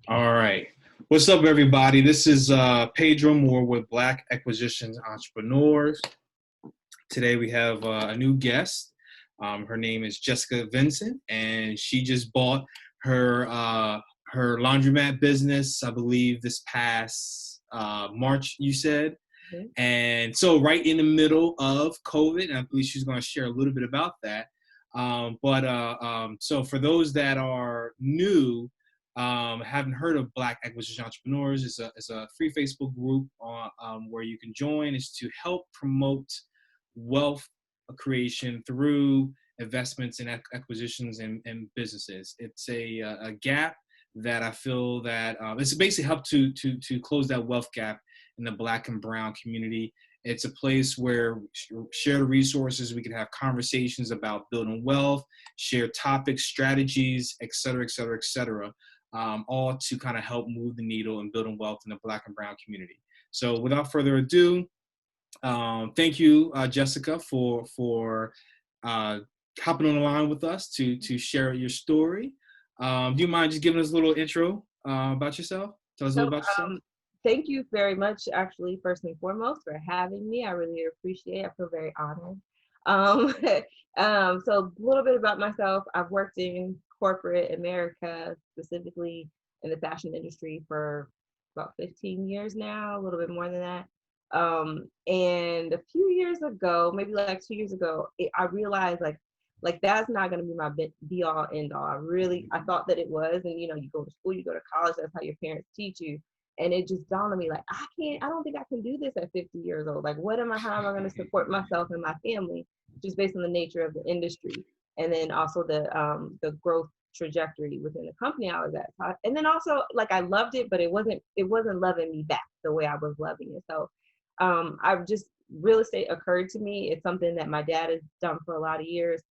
All right. What's up, everybody? This is Pedro Moore with Black Acquisitions Entrepreneurs. Today we have a new guest. Her name is Jessica Vicent, and she just bought her laundromat business, I believe, this past March, you said. Mhm. And so right in the middle of COVID, and I believe she's going to share a little bit about that. So for those that are new, haven't heard of Black Acquisition Entrepreneurs, it's a free Facebook group where you can join. Is to help promote wealth creation through investments and acquisitions and businesses. It's a gap that I feel that it's basically help to close that wealth gap in the Black and Brown community. It's a place where we share the resources. We can have conversations about building wealth, share topics, strategies, et cetera, et cetera, et cetera, all to kind of help move the needle in building wealth in the Black and Brown community. So without further ado, thank you, Jessica, for hopping on the line with us to share your story. Do you mind just giving us a little intro about yourself? Tell us a So, little about yourself. thank you very much, actually, first and foremost, for having me. I really appreciate it. I feel very honored. Um, so, a little bit about myself. I've worked in corporate America, specifically in the fashion industry, for about 15 years now, a little bit more than that. And a few years ago, maybe like 2 years ago, I realized like that's not going to be my be all end all. I thought that it was, and you go to school, you go to college, that's how your parents teach you. And it just dawned on me, like, I don't think I can do this at 50 years old. Like, how am I going to support myself and my family just based on the nature of the industry? And then also the growth trajectory within the company I was at. And then also, like, I loved it, but it wasn't loving me back the way I was loving it. So I've just, real estate occurred to me. It's something that my dad has done for a lot of years.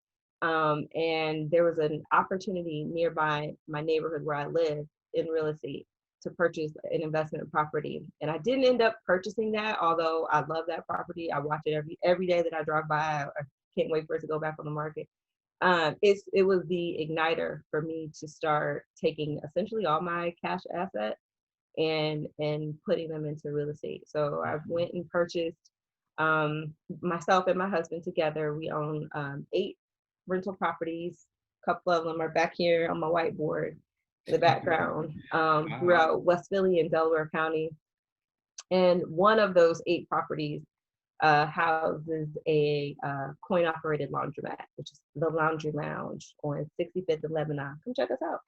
And there was an opportunity nearby my neighborhood where I live in real estate to purchase an investment property. And I didn't end up purchasing that, although I love that property. I watch it every day that I drive by. I can't wait for it to go back on the market. It was the igniter for me to start taking essentially all my cash assets and putting them into real estate. So I went and purchased, myself and my husband together. We own 8 rental properties. A couple of them are back here on my whiteboard in the background, Wow. throughout West Philly and Delaware County. And one of those 8 properties houses a coin operated laundromat, which is the Laundry Lounge on 65th and Lebanon. Come check us out.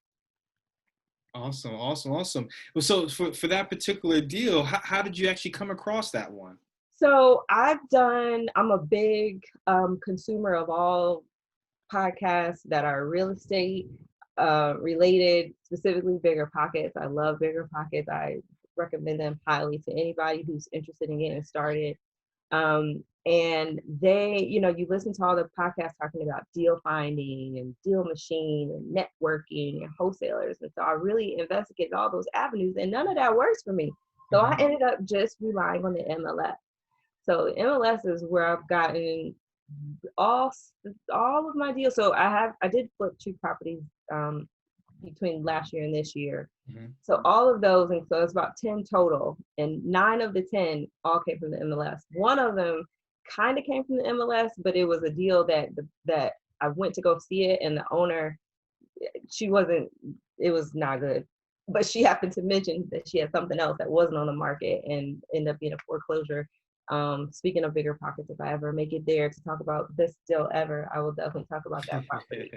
Awesome, awesome, awesome. Well, so for that particular deal, how did you actually come across that one? So I'm a big consumer of all podcasts that are real estate related, specifically Bigger Pockets. I love Bigger Pockets. I recommend them highly to anybody who's interested in getting started. And you listen to all the podcasts talking about deal finding and deal machine and networking and wholesalers. And so I really investigated all those avenues, and none of that works for me. So I Mhm. ended up just relying on the MLS. So MLS is where I've gotten all all of my deals. So I did flip 2 properties between last year and this year. Mhm. So all of those, and so it's about 10 total, and 9 of the 10 all came from the MLS. One of them kind of came from the MLS, but it was a deal that I went to go see it, and the owner, she wasn't, it was not good. But she happened to mention that she had something else that wasn't on the market and ended up being a foreclosure. Speaking of Bigger Pockets, if I ever make it there to talk about this deal ever, I will definitely talk about that property.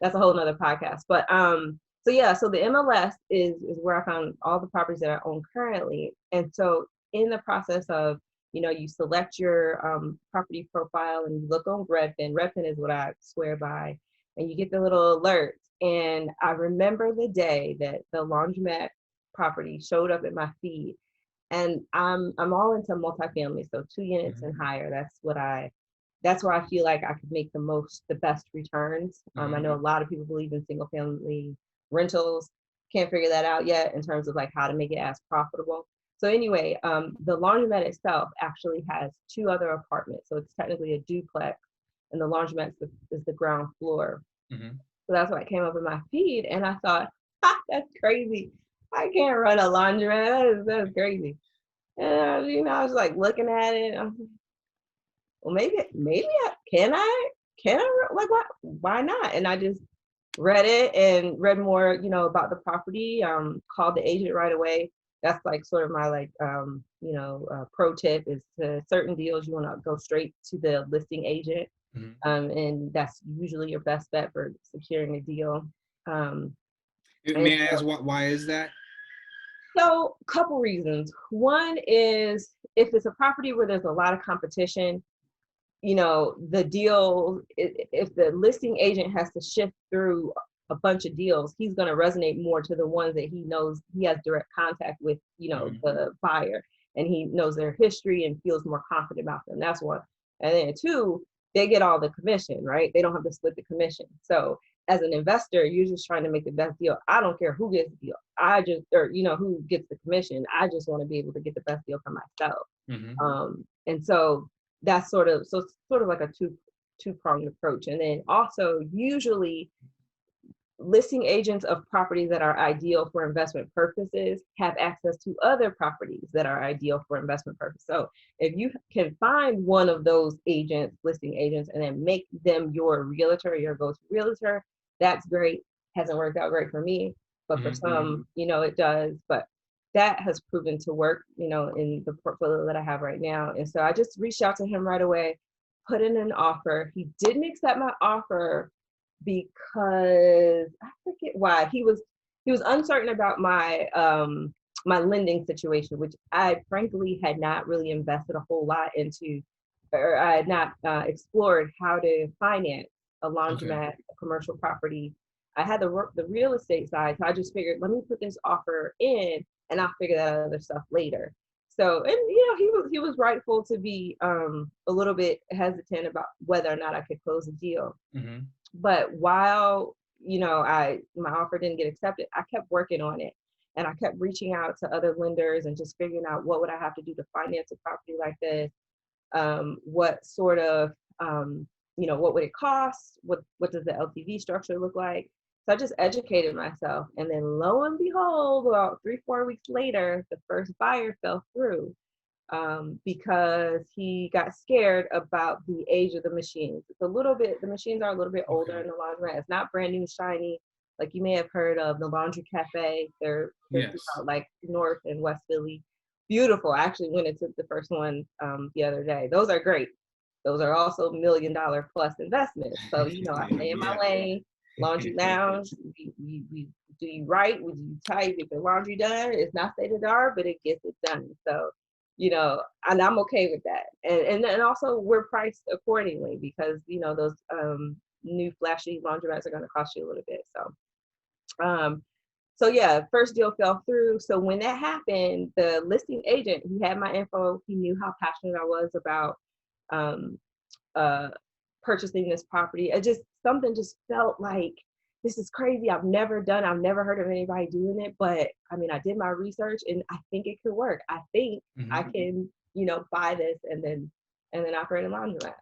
That's a whole nother podcast. But so yeah, so the MLS is where I found all the properties that I own currently. And so in the process of, you select your property profile and you look on Redfin. Redfin is what I swear by, and you get the little alerts. And I remember the day that the laundromat property showed up in my feed. And I'm all into multifamily, so 2 units and Mhm. higher. That's where I feel like I could make the best returns. I Mhm. know a lot of people believe in single family rentals. Can't figure that out yet in terms of like how to make it as profitable. So anyway, the laundromat itself actually has 2 other apartments. So it's technically a duplex, and the laundromat is the ground floor. Mhm. So that's why it came up in my feed, and I thought, ha, that's crazy. I can't run a laundromat. That's crazy. And I was like looking at it. I was like, well, maybe can I like why not? And I just read it and read more, about the property. Called the agent right away. That's like sort of my like pro tip is to certain deals you want to go straight to the listing agent, Mhm. and that's usually your best bet for securing a deal. Um, and May I ask why is that? so, couple reasons. One is if it's a property where there's a lot of competition, the deal, if the listing agent has to shift through a bunch of deals, he's going to resonate more to the ones that he knows he has direct contact with, Mhm. the buyer, and he knows their history and feels more confident about them. That's one. And then two, they get all the commission, right? They don't have to split the commission. So as an investor, you're just trying to make the best deal. I don't care who gets the deal. Or who gets the commission. I just want to be able to get the best deal for myself. Mhm. And so that's sort of like a two-pronged approach. And then also usually listing agents of properties that are ideal for investment purposes have access to other properties that are ideal for investment purposes. So if you can find one of those agents, listing agents, and then make them your realtor, your go-to realtor, that's great. Hasn't worked out great for me, but for Mhm. Mhm. some, it does. But that has proven to work, in the portfolio that I have right now. And so I just reached out to him right away, put in an offer. He didn't accept my offer because I forget why. He was uncertain about my lending situation, which I frankly had not really invested a whole lot into, or I had not explored how to finance a Okay. laundromat, a commercial property. I had the real estate side, so I just figured let me put this offer in, and I'll figure that other stuff later. So, and he was rightful to be a little bit hesitant about whether or not I could close a deal. Mhm. But while, I my offer didn't get accepted, I kept working on it. And I kept reaching out to other lenders and just figuring out what would I have to do to finance a property like this? What sort of, what would it cost? What does the LTV structure look like? So I just educated myself. And then lo and behold, about 3, 4 weeks later, the first buyer fell through because he got scared about the age of the machines. The machines are a little bit older Okay. in the laundromat. It's not brand new, shiny, like you may have heard of the Laundry Cafe. They're Yes. throughout like North and West Philly. Beautiful. I actually went and took the first one the other day. Those are great. Those are also $1 million plus investments. So, I stay in my Yeah. lane, laundry lounge. We do you right, we do tight. If the laundry done, it's not state of the art, but it gets it done. So and I'm okay with that. And then also we're priced accordingly because those new flashy laundromats are going to cost you a little bit. Um, so yeah, first deal fell through. So when that happened, the listing agent, he had my info. He knew how passionate I was about um, uh, purchasing this property. It just something just felt like this is crazy. I've never heard of anybody doing it, but I mean, I did my research and I think it could work. I think I Mhm. can, buy this and then operate a laundromat.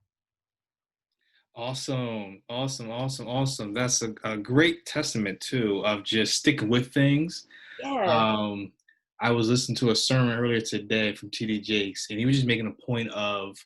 Awesome. Awesome. Awesome. Awesome. That's a great testament too of just sticking with things. Yeah, Um, I was listening to a sermon earlier today from TD Jakes, and he was just making a point of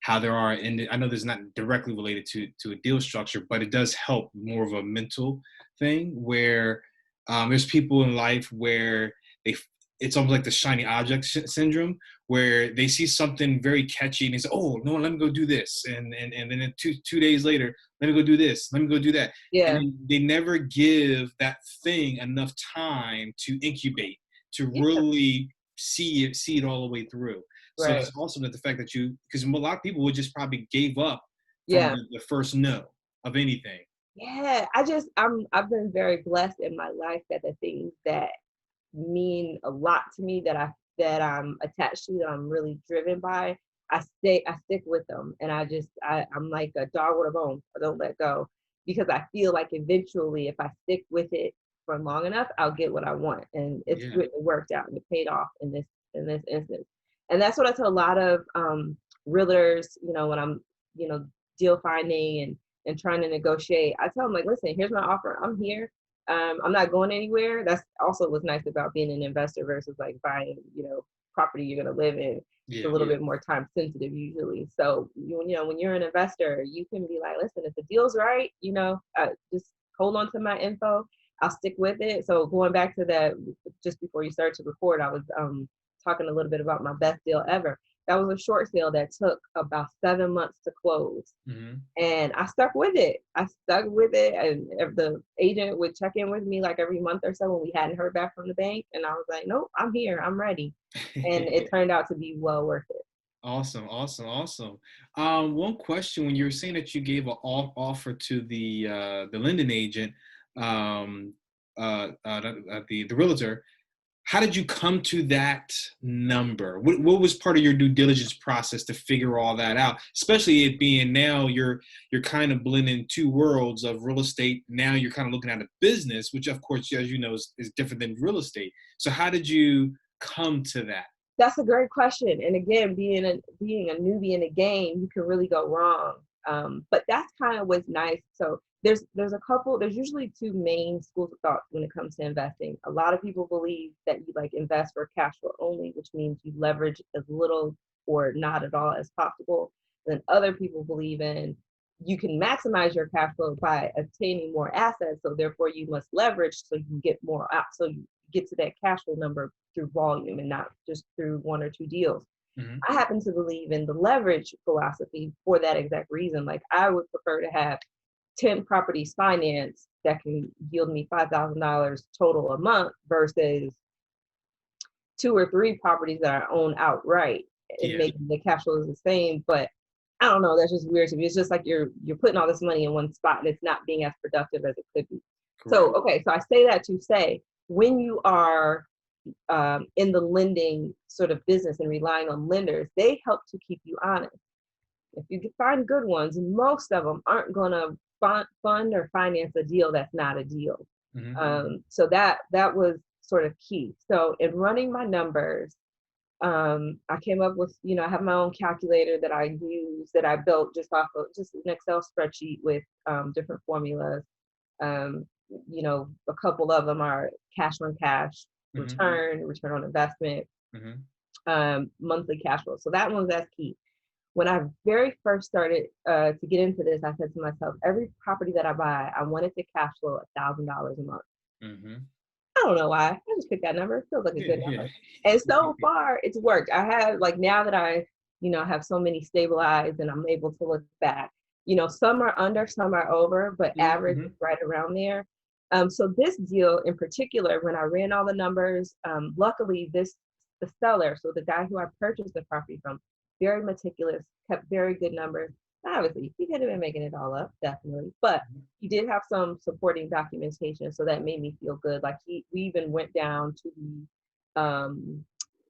how there are, and I know this is not directly related to a deal structure, but it does help more of a mental thing where there's people in life where they it's almost like the shiny object syndrome where they see something very catchy and they say, oh no, let me go do this, and then two days later, let me go do this, let me go do that, and yeah, then they never give that thing enough time to incubate, to yeah, really see it all the way through. So right. it's awesome that the fact that because a lot of people would just probably gave up from Yeah. the first no of anything. Yeah. I've been very blessed in my life that the things that mean a lot to me that I'm attached to, that I'm really driven by, I stick with them. And I'm like a dog with a bone. I don't let go because I feel like eventually if I stick with it for long enough, I'll get what I want. And it's Yeah. really worked out and it paid off in this instance. And that's what I tell a lot of realtors, when I'm, you know, deal finding and trying to negotiate. I tell them like, listen, here's my offer. I'm here. I'm not going anywhere. That's also what's nice about being an investor versus like buying, property you're going to live in. It's a Yeah. little bit more time sensitive usually. So when you're an investor, you can be like, listen, if the deal's right, just hold on to my info. I'll stick with it. So going back to that, just before you start to record, I was talking a little bit about my best deal ever. That was a short sale that took about 7 months to close. Mm-hmm. And I stuck with it. And if the agent would check in with me like every month or so when we hadn't heard back from the bank. And I was like, nope, I'm here. I'm ready. And it turned out to be well worth it. Awesome, awesome, awesome. One question: when you were saying that you gave an offer to the lending agent, um, the realtor, how did you come to that number? What was part of your due diligence process to figure all that out? Especially it being now you're kind of blending two worlds of real estate. Now you're kind of looking at a business, which of course, as you know, is different than real estate. So how did you come to that? That's a great question. And again, being a newbie in the game, you can really go wrong. But that's kind of what's nice. So there's usually two main schools of thought when it comes to investing. A lot of people believe that you like invest for cash flow only, which means you leverage as little or not at all as possible. Then other people believe in you can maximize your cash flow by obtaining more assets. So therefore you must leverage so you can get more out. So you get to that cash flow number through volume and not just through one or two deals. Mm-hmm. I happen to believe in the leverage philosophy for that exact reason. Like I would prefer to have 10 properties financed that can yield me $5,000 total a month versus 2 or 3 properties that I own outright. And Yeah. maybe the cash flow is the same, but I don't know. That's just weird to me. It's just like you're putting all this money in one spot and it's not being as productive as it could be. Correct. So, okay, so I say that to say when you are in the lending sort of business and relying on lenders, they help to keep you honest. If you can find good ones, most of them aren't going to fund or finance a deal that's not a deal. Mm-hmm. So that was sort of key. So in running my numbers, I came up with, I have my own calculator that I use that I built just off of just an Excel spreadsheet with different formulas. A couple of them are cash on cash, Mm-hmm. return on investment, Mm-hmm. monthly cash flow. So that one's that's key. When I very first started to get into this, I said to myself, every property that I buy, I want it to cash flow $1,000 a month. Mm-hmm. I don't know why. I just picked that number. It feels like a Yeah, good yeah. number. And so far, it's worked. I have like now that I, have so many stabilized and I'm able to look back. Some are under, some are over, but average Mm-hmm. is right around there. So this deal in particular, when I ran all the numbers, luckily the seller, so the guy who I purchased the property from, very meticulous, kept very good numbers. Obviously, he could have been making it all up, definitely, but he did have some supporting documentation, so that made me feel good. Like we even went down to the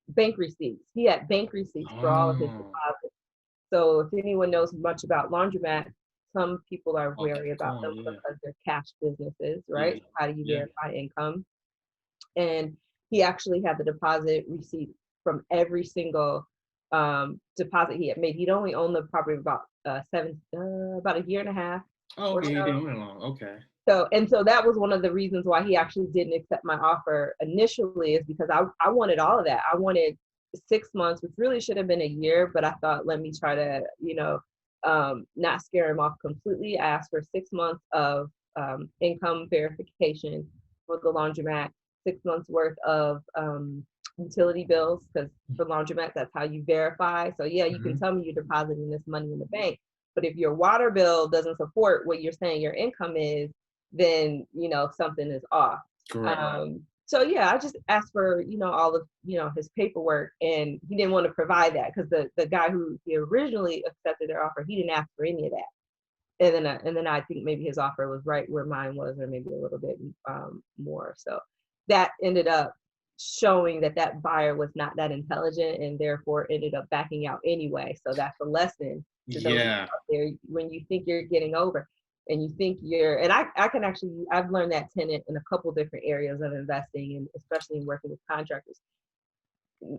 bank receipts. He had bank receipts for all of his Oh, deposits. So if anyone knows much about laundromat, some people are I'll keep wary about going. them Yeah, because they're cash businesses, yeah, right? How do you yeah. verify income? And he actually had the deposit receipt from every single deposit he had made. He'd only owned the property about about a year and a half Oh, or okay. You so. didn't went along. Okay. So that was one of the reasons why he actually didn't accept my offer initially, is because I wanted all of that. I wanted 6 months, which really should have been a year, but I thought, let me try to, not scare him off completely. I asked for 6 months of income verification for the laundromat, 6 months worth of utility bills, because for laundromat, that's how you verify. So yeah, you can Mm-hmm. tell me you're depositing this money in the bank, but if your water bill doesn't support what you're saying your income is, then something is off. Correct. So yeah, I just asked for all of his paperwork, and he didn't want to provide that because the guy who he originally accepted their offer, he didn't ask for any of that. And then I think maybe his offer was right where mine was, or maybe a little bit more. So that ended up showing that that buyer was not that intelligent, and therefore ended up backing out anyway. So that's a lesson to those Yeah. out there. When you think you're getting over, and you think and I can actually, I've learned that tenet in a couple different areas of investing, and especially in working with contractors.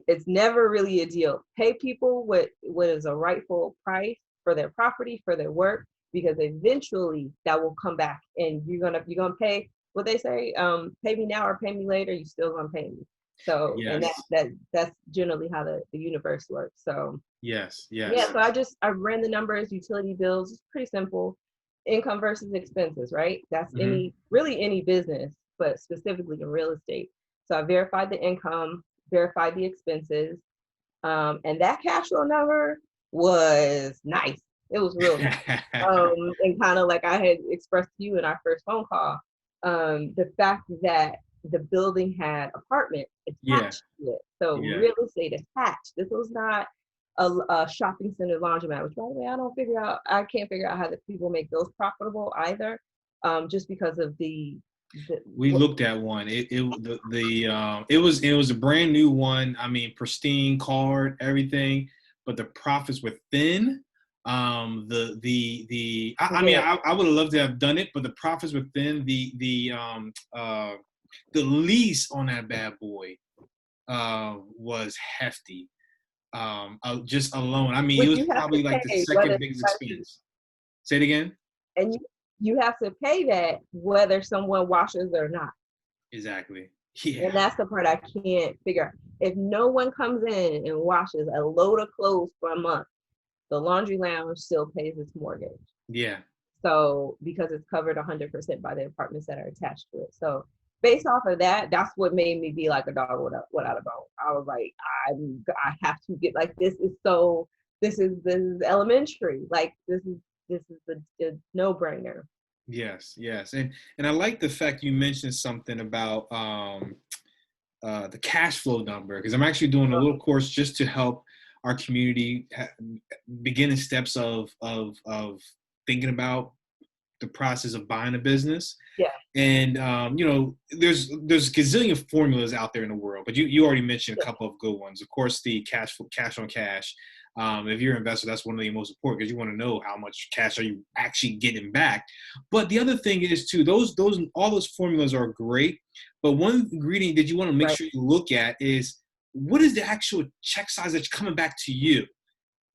It's never really a deal. Pay people what is a rightful price for their property, for their work, because eventually that will come back, and you're gonna pay what they say, pay me now or pay me later, you still gonna pay me. So, and Yes. that's generally how the universe works. So Yes. yeah, Yes. so I ran the numbers, utility bills, it's pretty simple. Income versus expenses, right? That's Hmm. really any business, but specifically in real estate. So I verified the income, verified the expenses, and that cash flow number was nice. It was real nice. And kind of like I had expressed to you in our first phone call, the fact that the building had apartments Yeah. attached to it. So Yeah. real estate attached. This was not a shopping center laundromat, which by the way, I can't figure out how the people make those profitable either. Just because of the We what, looked at one. It was a brand new one. I mean, pristine card, everything, but the profits were thin. I mean, yeah, I would have loved to have done it, but the profits were thin. The lease on that bad boy was hefty. Just alone. I mean, it which was you have to probably like the pay whether second biggest expense. Say it again. and you have to pay that whether someone washes or not. Exactly. Yeah. And that's the part I can't figure out. If no one comes in and washes a load of clothes for a month, the laundry lounge still pays its mortgage. Yeah. So because it's covered 100% by the apartments that are attached to it. So based off of that, that's what made me be like a dog without a bone. I was like, I have to get like this is elementary. Like this is the no brainer. Yes, yes, and I like the fact you mentioned something about the cash flow number because I'm actually doing a little course just to help our community beginning steps of thinking about the process of buying a business. Yeah, And there's gazillion formulas out there in the world, but you already mentioned a yeah, couple of good ones. Of course, the cash on cash. If you're an investor, that's one of the most important because you want to know how much cash are you actually getting back. But the other thing is too, those all those formulas are great, but one ingredient that you want to make right, sure you look at is what is the actual check size that's coming back to you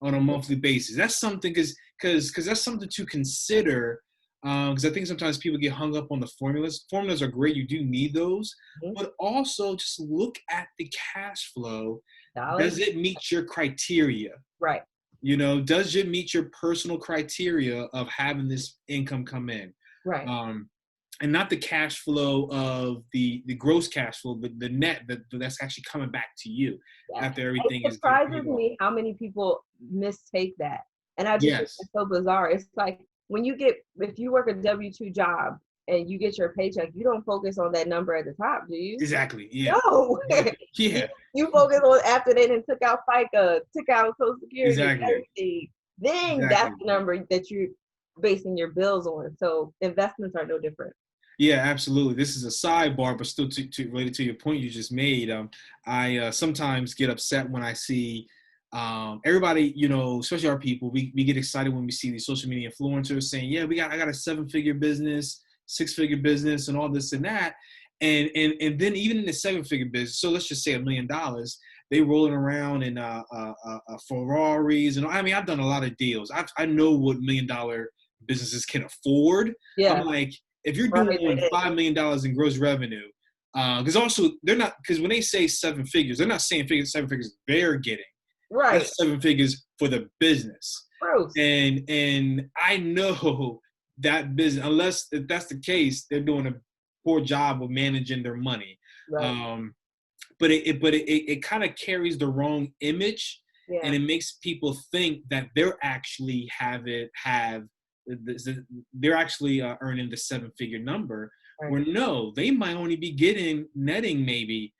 on a monthly basis. That's something because that's something to consider. Because I think sometimes people get hung up on the formulas. Formulas are great; you do need those, mhm, but also just look at the cash flow. dollars, Does it meet your criteria? right, Does it meet your personal criteria of having this income come in? right. Um, and not the cash flow of the gross cash flow, but the net that's actually coming back to you Yeah. after It everything is getting surprises paid off. me how many people mistake that. And I just think Yes, it's so bizarre. It's like if you work a W-2 job and you get your paycheck, you don't focus on that number at the top, do you? exactly. Yeah, No. you, yeah, you focus on after they done took out FICA, took out Social Security, exactly, everything. Then that's exactly. the number that you're basing your bills on. So investments are no different. Yeah, absolutely. This is a sidebar, but still related to your point you just made. I sometimes get upset when I see everybody, especially our people. We get excited when we see these social media influencers saying, "Yeah, I got a 7-figure business, 6-figure business, and all this and that." And then even in the 7-figure business, so let's just say $1 million, they rolling around in Ferraris, and I mean, I've done a lot of deals. I know what $1 million businesses can afford. I'm Yeah, like, if you're right. doing $5 million in gross revenue, because also they're not, because when they say 7 figures, they're not saying 7 figures they're getting. Right. That's 7 figures for the business, Bruce. and I know that business, unless if that's the case, they're doing a poor job of managing their money. Right. Um, but it kind of carries the wrong image, and Yeah. it makes people think that they're actually they're actually earning the 7-figure number, Right. where no, they might only be netting maybe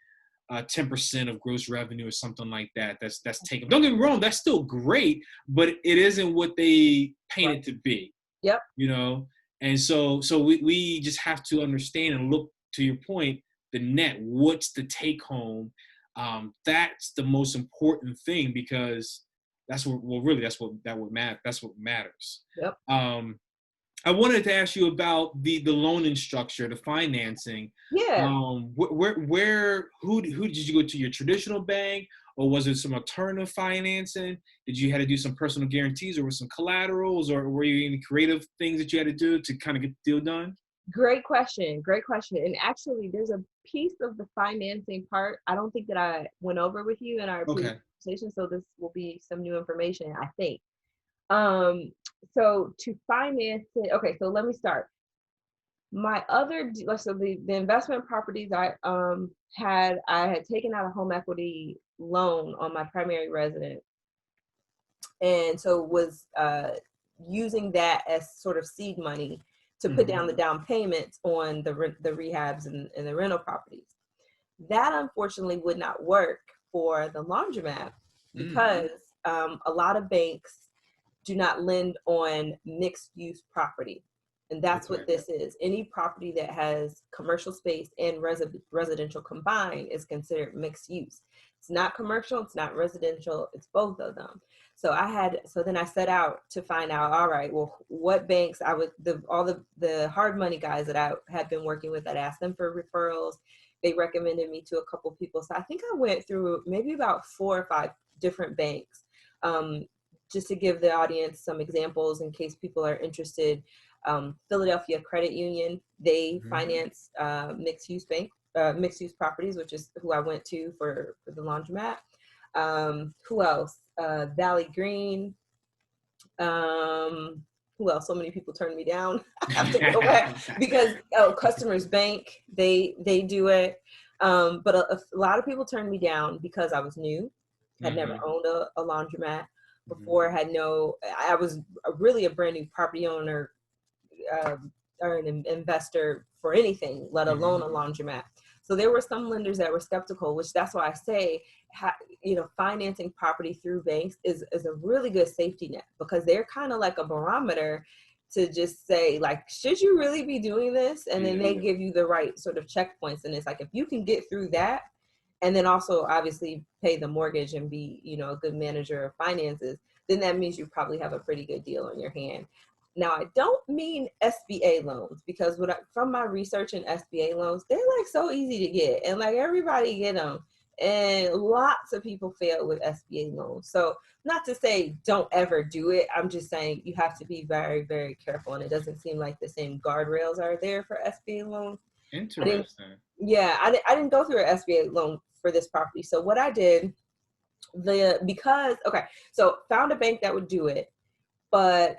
10% of gross revenue or something like that. That's taken. Don't get me wrong, that's still great, but it isn't what they paint Right. it to be. Yep. You know, and so we just have to understand and look to your point. The net, what's the take home? That's the most important thing because that's what well really that's what matters. Yep. Um, I wanted to ask you about the loaning structure, the financing. Yeah. Who did you go to, your traditional bank, or was it some alternative financing? Did you had to do some personal guarantees or with some collaterals, or were you any creative things that you had to do to kind of get the deal done? Great question. Great question. And actually, there's a piece of the financing part I don't think that I went over with you in our previous Okay. conversation. So this will be some new information, I think. Um, so to finance it, okay, so let me start. My other, so the investment properties I had taken out a home equity loan on my primary residence, and so was using that as sort of seed money to put Mm-hmm. down the down payments on the rehabs and the rental properties. That unfortunately would not work for the laundromat Mm. because a lot of banks do not lend on mixed use property. And that's Okay. what this is. Any property that has commercial space and residential combined is considered mixed use. It's not commercial, it's not residential, it's both of them. So then I set out to find out, all right, well, what banks all the hard money guys that I had been working with, I'd asked them for referrals. They recommended me to a couple people. So I think I went through maybe about 4 or 5 different banks. Just to give the audience some examples in case people are interested, Philadelphia Credit Union, they Mm-hmm. finance mixed use properties, which is who I went to for the laundromat. Who else? Valley Green. Who else? So many people turned me down. I have to go back because Customers Bank, they do it. But a lot of people turned me down because I was new, had never Mm-hmm. owned a laundromat Mm-hmm. before, I was really a brand new property owner, or an investor for anything, let Mm-hmm. alone a laundromat. So there were some lenders that were skeptical, which that's why I say, financing property through banks is a really good safety net because they're kind of like a barometer to just say, like, should you really be doing this? And then Yeah. they give you the right sort of checkpoints. And it's like, if you can get through that, and then also obviously pay the mortgage and be, a good manager of finances, then that means you probably have a pretty good deal on your hand. Now, I don't mean SBA loans because from my research in SBA loans, they're like so easy to get and like everybody get them. And lots of people fail with SBA loans. So not to say don't ever do it. I'm just saying you have to be very, very careful. And it doesn't seem like the same guardrails are there for SBA loans. I didn't, Interesting. yeah, I didn't go through an SBA loan for this property. So what I did, so found a bank that would do it, but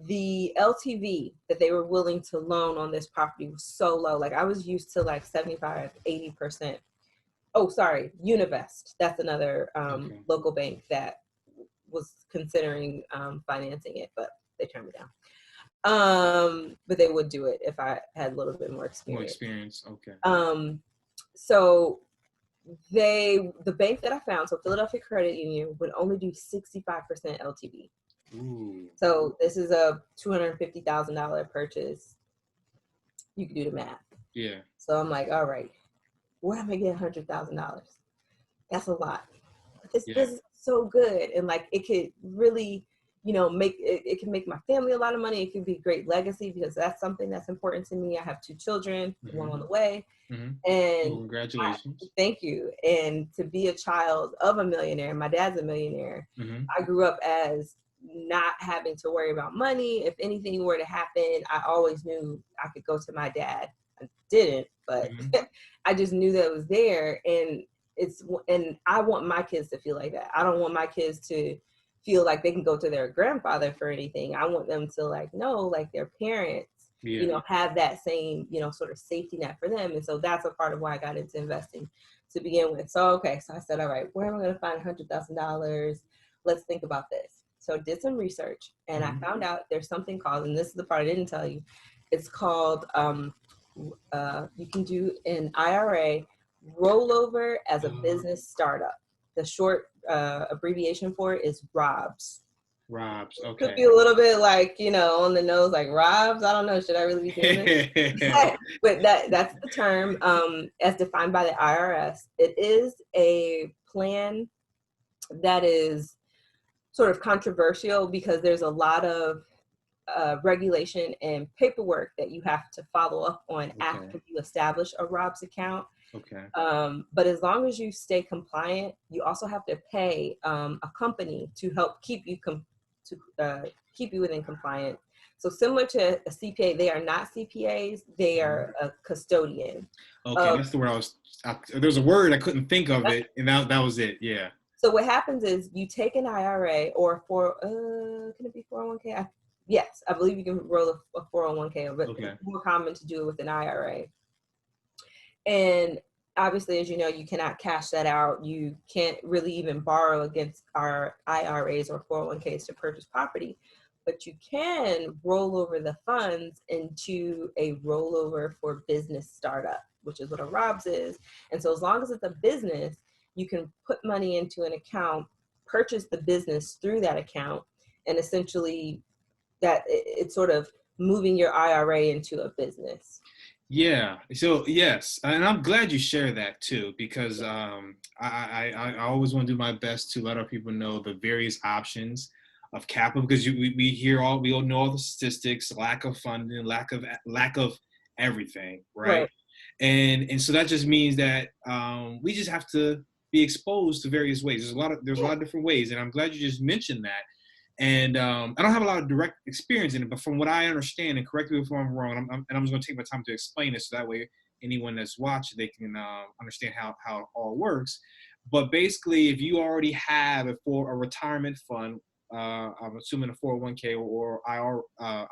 the LTV that they were willing to loan on this property was so low. Like I was used to like 75, 80%. Oh, sorry, Univest. That's another Okay. local bank that was considering financing it, but they turned me down. But they would do it if I had a little bit more More experience. experience. Okay. So the bank that I found, so Philadelphia Credit Union, would only do 65% LTV. Ooh. So this is a $250,000 purchase. You can do the math. Yeah. So I'm like, all right, where am I getting $100,000? That's a lot. But this Yeah. business is so good, and like it could really, it can make my family a lot of money. It could be a great legacy because that's something that's important to me. I have 2 children, one on the way, Mm-hmm. Well, and congratulations. thank you. And to be a child of a millionaire, my dad's a millionaire. Mm-hmm. I grew up as not having to worry about money. If anything were to happen, I always knew I could go to my dad. I didn't, but Mm-hmm. I just knew that it was there. And I want my kids to feel like that. I don't want my kids to feel like they can go to their grandfather for anything. I want them to know, like their parents, Yeah. have that same, sort of safety net for them. And so that's a part of why I got into investing to begin with. So I said, all right, where am I going to find $100,000? Let's think about this. So I did some research and I Mm-hmm. found out there's something called, and this is the part I didn't tell you, it's called, you can do an IRA rollover as a business startup. The short abbreviation for it is ROBS. Rob's. Could Okay. be a little bit like, on the nose, like ROBS. I don't know. Should I really be doing this? But that's the term as defined by the IRS. It is a plan that is sort of controversial because there's a lot of regulation and paperwork that you have to follow up on after you establish a ROBS account. Okay. But as long as you stay compliant, you also have to pay a company to help keep you keep you within compliance. So similar to a CPA, they are not CPAs. They Mhm. are a custodian Okay, of. that's the word there's a word I couldn't think of it, and that was it. Yeah. So what happens is you take an IRA or can it be 401k? Yes, I believe you can roll a 401k, but it's Okay. more common to do it with an IRA. And obviously, as you know, you cannot cash that out. You can't really even borrow against our IRAs or 401ks to purchase property, but you can roll over the funds into a rollover for business startup, which is what a ROBS is. And so as long as it's a business, you can put money into an account, purchase the business through that account, and essentially it's sort of moving your IRA into a business. Yeah. So yes, and I'm glad you share that too, because I always want to do my best to let our people know the various options of capital, because we all know all the statistics, lack of funding, lack of everything, right? Right. And so that just means that we just have to be exposed to various ways. There's a Yeah. lot of different ways, and I'm glad you just mentioned that. And I don't have a lot of direct experience in it, but from what I understand, and correct me if I'm wrong, and I'm just going to take my time to explain it, so that way anyone that's watching, they can understand how it all works. But basically, if you already have a retirement fund, I'm assuming a 401k or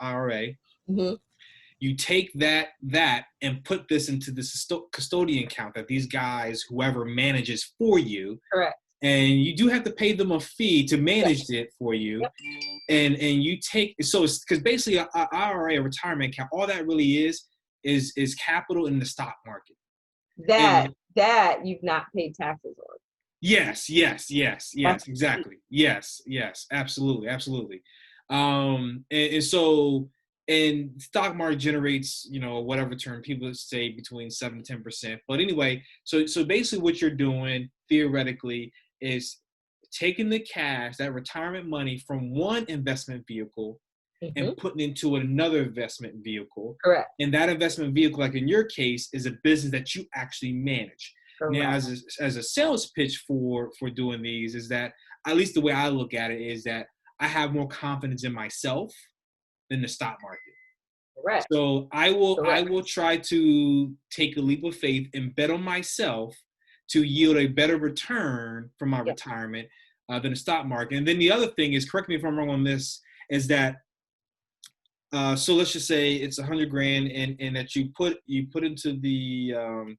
IRA, Hmm. you take that and put this into this custodian account that these guys, whoever manages for you, Correct. and you do have to pay them a fee to Yep. manage it for you. Yep. And you take, so it's because basically a IRA, a retirement account, all that really is capital in the stock market. that And that you've not paid taxes on. yes, That's exactly. Yes, absolutely. And so, and stock market generates, whatever term people say, between 7 to 10%. But anyway, so basically what you're doing theoretically is taking the cash, that retirement money, from one investment vehicle hmm and putting into another investment vehicle. correct. And that investment vehicle, like in your case, is a business that you actually manage. Now, Correct. as a sales pitch for doing these, is that, at least the way I look at it, is that I have more confidence in myself than the stock market. Correct. So I will Correct. try to take a leap of faith and bet on myself to yield a better return from my Yep. retirement than the stock market. And then the other thing is, correct me if I'm wrong on this, is that so let's just say it's 100 grand, and that you put into the Rob's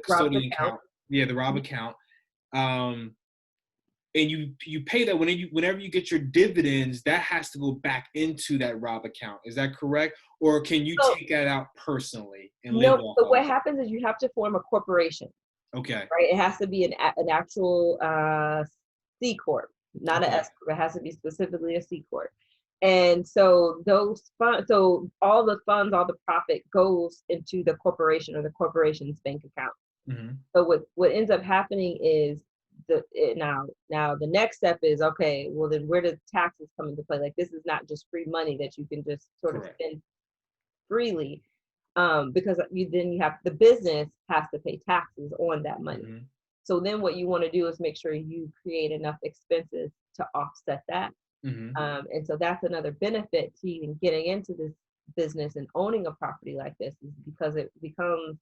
custodian account. account, yeah, the Rob account, um, and you pay that whenever you get your dividends, that has to go back into that Rob account. Is that correct, or can you So take that out personally and live no. off So of what it? happens is you have to form a corporation, Okay, right? It has to be an actual C corp, not an okay, S corp. It has to be specifically a C corp. And so those funds, so all the funds, all the profit goes into the corporation or the corporation's bank account. hmm, So what ends up happening is now the next step is, okay, well then where does taxes come into play? Like, this is not just free money that you can just sort of correct, spend freely, because you have the business has to pay taxes on that money. hmm, So then what you want to do is make sure you create enough expenses to offset that. hmm, And so that's another benefit to even getting into this business and owning a property like this, is because it becomes,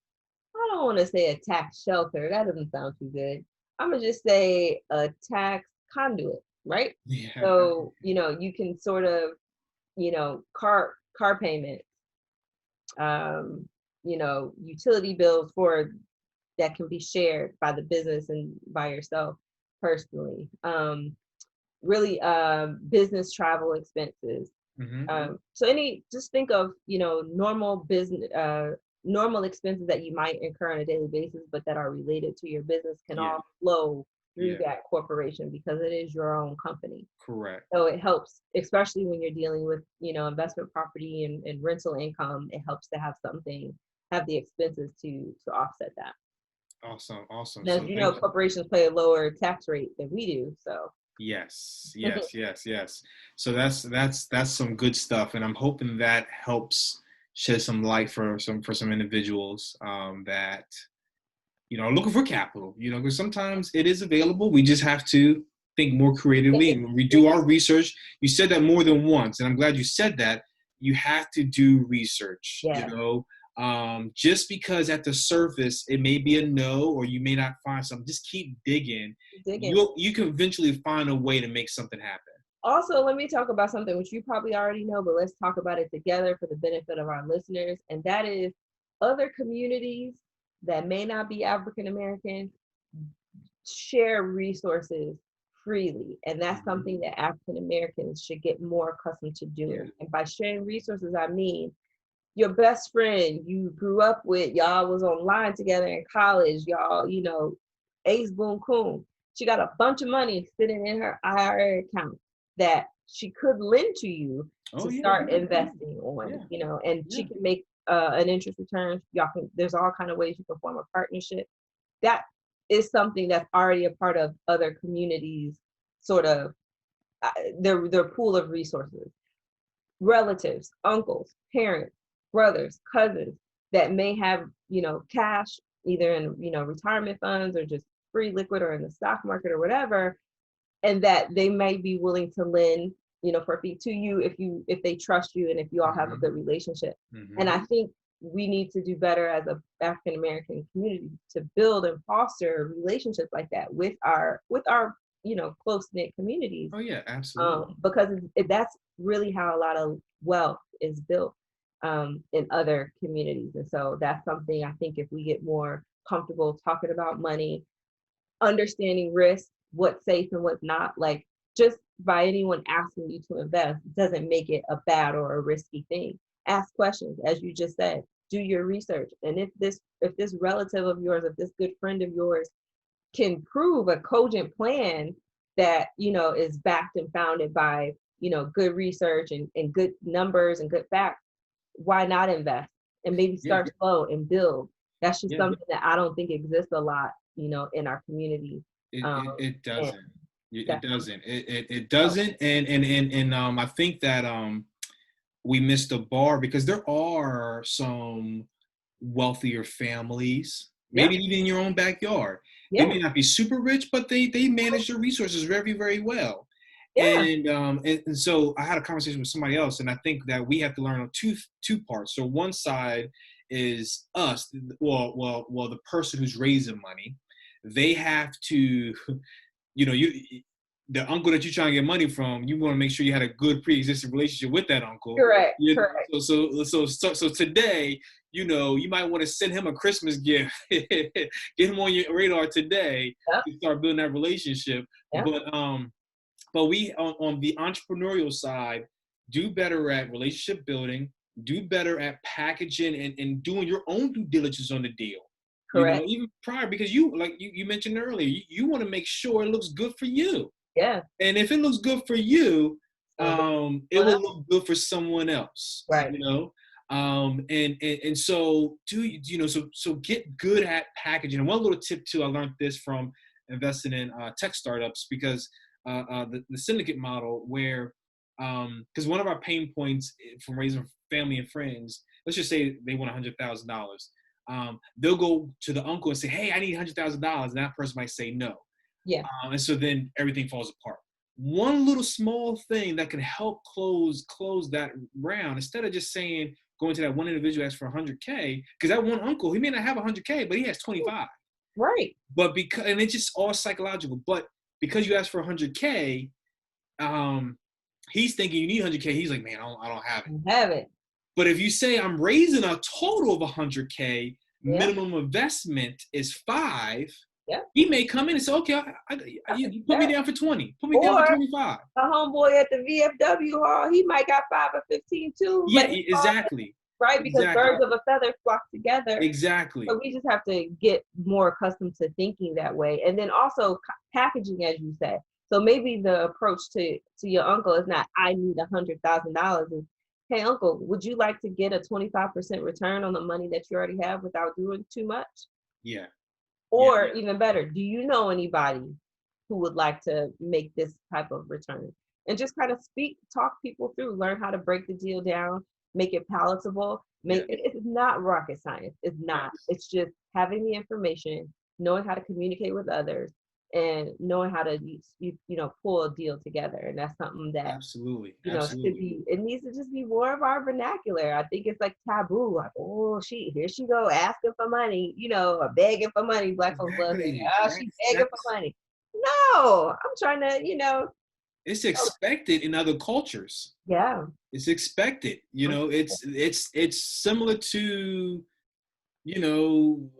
I don't want to say a tax shelter. That doesn't sound too good. I'm gonna just say a tax conduit, right? yeah, So, you can sort of, car payments, utility bills for that can be shared by the business and by yourself personally. Really, business travel expenses. hmm, So just think of, normal expenses that you might incur on a daily basis, but that are related to your business, can yeah, all flow through yeah, that corporation because it is your own company. correct. So it helps, especially when you're dealing with, investment property and rental income. It helps to have the expenses to offset that. Awesome. And as So you know, thank you. corporations pay a lower tax rate than we do. So Yes. So that's some good stuff, and I'm hoping that helps shed some light for some individuals that are looking for capital. Because sometimes it is available. We just have to think more creatively and we do our research. You said that more than once, and I'm glad you said that. You have to do research, Yeah. just because at the surface it may be a no or you may not find something. Just keep digging. Digging. You can eventually find a way to make something happen. Also, let me talk about something which you probably already know, but let's talk about it together for the benefit of our listeners. And that is other communities that may not be African American share resources freely. And that's something that African Americans should get more accustomed to doing. Yeah. And by sharing resources, I mean your best friend you grew up with, y'all was online together in college, y'all, ace boom coon. She got a bunch of money sitting in her IRA account that she could lend to you Oh, to yeah. start investing on, and she can make an interest return. Y'all can, there's all kind of ways you can form a partnership. That is something that's already a part of other communities, sort of their pool of resources. Relatives, uncles, parents, brothers, cousins that may have, cash either in, retirement funds or just free liquid or in the stock market or whatever, and that they may be willing to lend, for a fee to you if they trust you and if you all have a good relationship. And I think we need to do better as a African American community to build and foster relationships like that with our close knit communities. Oh yeah, absolutely. Because that's really how a lot of wealth is built in other communities. And so that's something I think if we get more comfortable talking about money, understanding risk, what's safe and what's not, like just by anyone asking you to invest doesn't make it a bad or a risky thing. Ask questions, as you just said, do your research. And if this relative of yours, if this good friend of yours can prove a cogent plan that, is backed and founded by, good research and good numbers and good facts, why not invest and maybe start slow and build? That's just something that I don't think exists a lot, in our community. It doesn't. It doesn't. It Oh, doesn't. And I think that we missed the bar because there are some wealthier families, yeah, maybe even in your own backyard. They yeah, may not be super rich, but they manage their resources very, very well. yeah, And so I had a conversation with somebody else, and I think that we have to learn on two parts. So one side is us, well, the person who's raising money. They have to, the uncle that you're trying to get money from, you want to make sure you had a good pre-existing relationship with that uncle. correct, correct. So today, you might want to send him a Christmas gift, get him on your radar today Yep, to start building that relationship. yep, But we on the entrepreneurial side do better at relationship building, do better at packaging and doing your own due diligence on the deal. correct. Even prior, because you mentioned earlier, you want to make sure it looks good for you. Yeah. And if it looks good for you, it Well, will look good for someone else. right. And so so get good at packaging. And one little tip too, I learned this from investing in tech startups because the syndicate model where because one of our pain points from raising family and friends, let's just say they want $100,000. They'll go to the uncle and say, "Hey, I need $100,000," and that person might say no. Yeah. And so then everything falls apart. One little small thing that can help close that round, instead of just saying going to that one individual asks for 100K, because that one uncle, he may not have 100K, but he has 25. Right. But and it's just all psychological. But because you asked for 100K, he's thinking you need 100K. He's like, man, I don't have it. Have it. But if you say I'm raising a total of 100K, Yeah. minimum investment is 5. Yeah. He may come in and say, okay, you put me down for 20. Put me down for 25. A homeboy at the VFW hall, he might got 5 or 15 too. Yeah, exactly. Right, because birds of a feather flock together. Exactly. So we just have to get more accustomed to thinking that way, and then also packaging, as you said. So maybe the approach to your uncle is not, I need $100,000. Is, hey, uncle, would you like to get a 25% return on the money that you already have without doing too much? Yeah. Or even better, do you know anybody who would like to make this type of return? And just kind of talk people through, learn how to break the deal down, make it palatable. It's not rocket science. It's not. It's just having the information, knowing how to communicate with others, and knowing how to pull a deal together. And that's something that Absolutely. should Absolutely. be, it needs to just be more of our vernacular. I think it's like taboo, like, oh, here she go asking for money, or begging for money. Black folks love saying, Exactly. oh, she begging for money. No, I'm trying to, It's oh, expected in other cultures. yeah. It's expected. It's similar to, you know,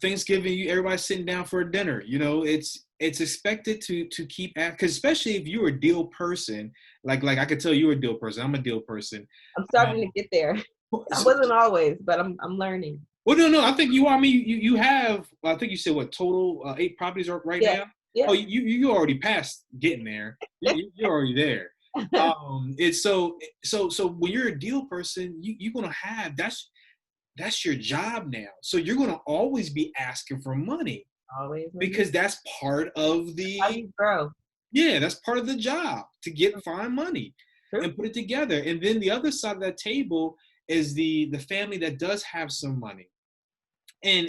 Thanksgiving. Everybody's sitting down for a dinner. It's expected to keep at, because especially if you're a deal person, like I could tell you're a deal person. I'm a deal person. I'm starting Um, to get there. I so, wasn't always, but I'm learning. well, no, I think you are. I mean, you have. I think you said what total 8 properties are right Yeah. now. Oh, Yeah. you already passed getting there. You're already there. It's so when you're a deal person, you're gonna have that's your job now. So you're gonna always be asking for money Always. because that's part of How the you grow. yeah, that's part of the job to find money True. and put it together. And then the other side of that table is the family that does have some money and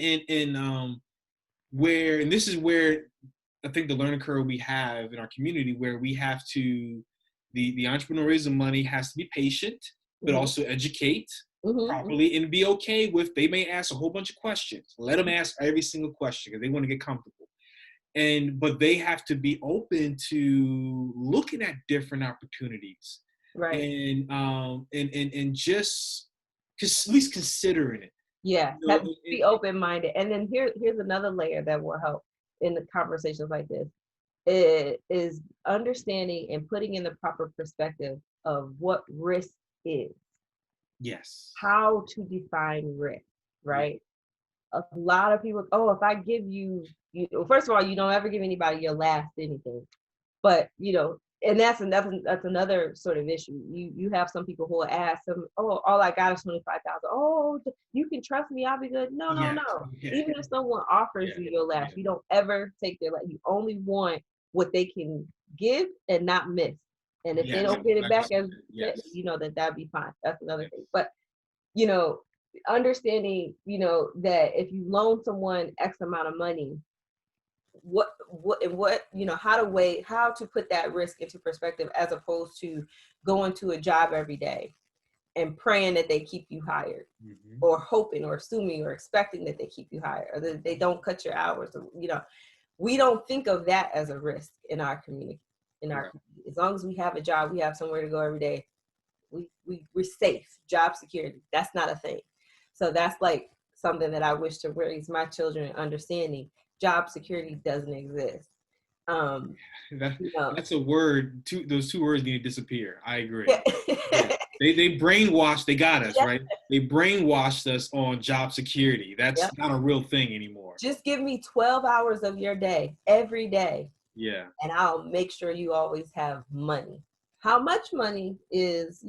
where, and this is where I think the learning curve we have in our community, where we have to the entrepreneurism money has to be patient but Mm-hmm. also educate Mm-hmm. properly and be okay with, they may ask a whole bunch of questions, let them ask every single question because they want to get comfortable, but they have to be open to looking at different opportunities Right. and just at least considering it. Yeah. you know, Have it, be it, open minded. And then here's another layer that will help in the conversations like this. It is understanding and putting in the proper perspective of what risk is, yes. how to define risk, Yeah. right? A lot of people, oh, if I give well, first of all, you don't ever give anybody your last anything. But and that's another sort of issue. You have some people who will ask them, oh, all I got is 25,000. Oh, you can trust me, I'll be good. No, no, Yeah. no. Yeah. Even if someone offers Yeah. you your last, Yeah. you don't ever take their last. You only want what they can give and not miss. And if they Yes. don't get it Like you back, said, as yes. that'd be fine. That's another Yes. thing. But you know, understanding, that if you loan someone X amount of money, how to put that risk into perspective, as opposed to going to a job every day and praying that they keep you hired, Mm-hmm. or hoping or assuming or expecting that they keep you hired, or that they don't cut your hours, or, we don't think of that as a risk in our community. Right. As long as we have a job, we have somewhere to go every day, we're safe. Job security, that's not a thing. So that's like something that I wish to raise my children understanding. Job security doesn't exist. um That, you know that's a word. Those two words need to disappear. I agree. yeah. Yeah. They brainwashed. They got us Yeah. right. They brainwashed us on job security. Yeah. That's not a real thing anymore. Just give me 12 hours of your day every day, Yeah. and I'll make sure you always have money. How much money is,